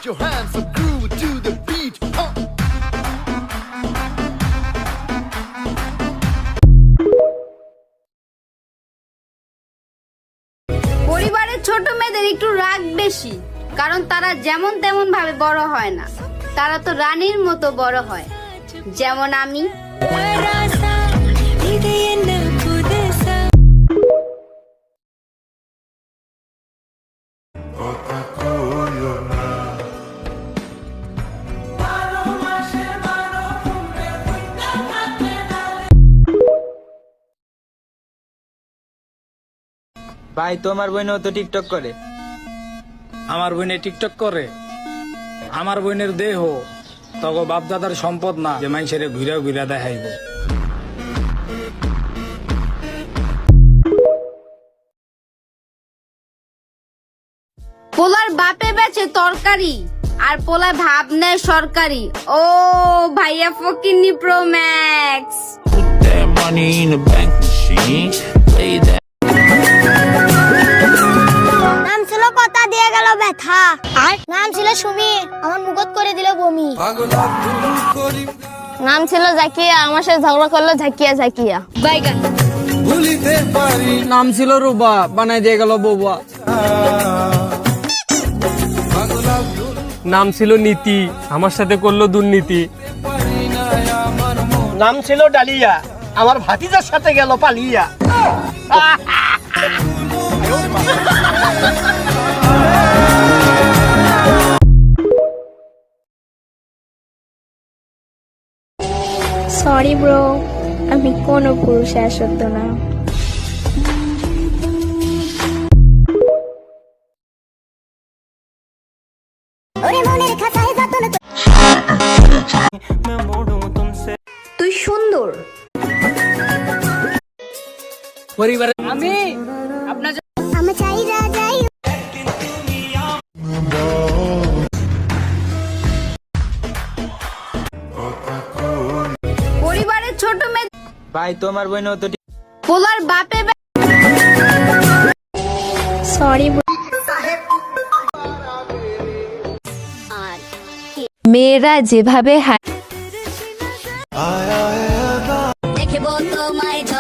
your hands up, groove to the beat. পরিবারের ছোট মেয়েদের একটু রাগ বেশি, কারণ তারা যেমন তেমন ভাবে বড় হয় না, তারা তো রানীর মতো বড় হয়, যেমন আমি। ভাই তোমার বোনও তো টিকটক করে। আমার বোনে টিকটক করে? আমার বোনের দেহ তগো বাপদাদার সম্পদ না যে মানুষের ঘুরে ঘুরে দেখাইব। পোলার বাপে বেচে তরকারি আর পোলা ভাব নেয় সরকারি। ও ভাইয়া ফকিন্নি pro max. Put that money in the bank machine. Play that. নাম ছিল কথা দিয়ে গেল ব্যথা, আর নাম ছিল সুমি, আমার মুখত করে দিল বমি। নাম ছিল জাকিয়া, আমার সাথে ঝগড়া করলো ঝাকিয়া ঝাকিয়া। বাইগান। নাম ছিল রুবা, বানাই দিয়ে গেল বৌবা। নাম ছিল নীতি, আমার সাথে করলো দুর্নীতি। নাম ছিল ডালিয়া, আমার ভাতিজার সাথে গেল পালিয়া। সরি ব্রো, আমি কোনো পুরুষে আসক্ত না। তুই সুন্দর। পরিবারের আমি আপনার আমি চাই যা যাই। পরিবারের ছোট মেয়ে ভাই তোমার বোনও তো পোলার বাপে সরি মেয়েরা যেভাবে দেখবো তোমায়